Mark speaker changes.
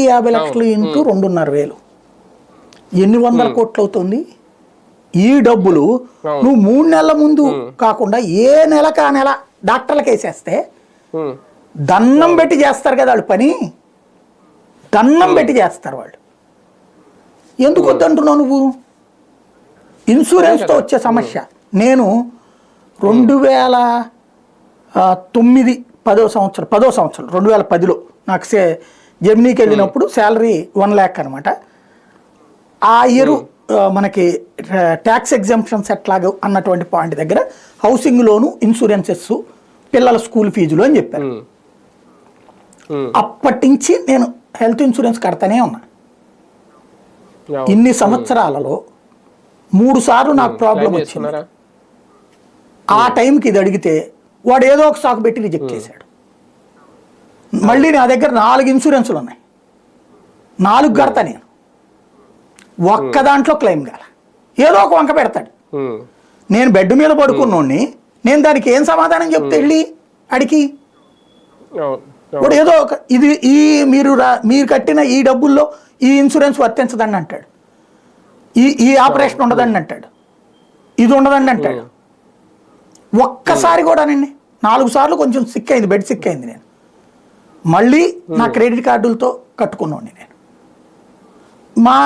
Speaker 1: 1,50,00,000 into 2,500,000 ఎన్ని వందల కోట్లు అవుతుంది? ఈ డబ్బులు నువ్వు 3 నెలల ముందు కాకుండా ఏ నెలకు ఆ నెల డాక్టర్లకు వేసేస్తే దన్నం పెట్టి చేస్తారు కదా వాళ్ళు పని, దన్నం పెట్టి చేస్తారు వాళ్ళు. ఎందుకు వద్దంటున్నావు నువ్వు? ఇన్సూరెన్స్తో వచ్చే సమస్య. నేను 2009 10వ సంవత్సరం 2010లో నాకు జెమినీకి వెళ్ళినప్పుడు శాలరీ 1 lakh అనమాట. ఆ ఇయర్ మనకి ట్యాక్స్ ఎగ్జామ్షన్స్ ఎట్లాగో అన్నటువంటి పాయింట్ దగ్గర హౌసింగ్ లోను, ఇన్సూరెన్సెస్, పిల్లల స్కూల్ ఫీజులు అని చెప్పారు. అప్పటి నుంచి నేను హెల్త్ ఇన్సూరెన్స్ కడతానే ఉన్నా. ఇన్ని సంవత్సరాలలో 3 సార్లు నాకు ప్రాబ్లం వచ్చింది. ఆ టైంకి ఇది అడిగితే వాడు ఏదో ఒక సాకు పెట్టి రిజెక్ట్ చేశాడు. మళ్ళీ నా దగ్గర 4 ఇన్సూరెన్సులు ఉన్నాయి, 4 కడతా నేను. ఒక్క దాంట్లో క్లెయిమ్ కాల, ఏదో ఒక వంక పెడతాడు. నేను బెడ్ మీద పడుకున్నోడిని, నేను దానికి ఏం సమాధానం చెప్తే వెళ్ళి అడిగి వాడు ఏదో ఒక ఇది మీరు కట్టిన ఈ డబ్బుల్లో ఈ ఇన్సూరెన్స్ వర్తించదండి అంటాడు, ఈ ఆపరేషన్ ఉండదండి అంటాడు, ఇది ఉండదండి అంటాడు. ఒక్కసారి కూడానండి 4 సార్లు కొంచెం సిక్ అయింది, బెడ్ సిక్ అయింది. నేను మళ్ళీ నా క్రెడిట్ కార్డులతో కట్టుకున్నాను. నేను మా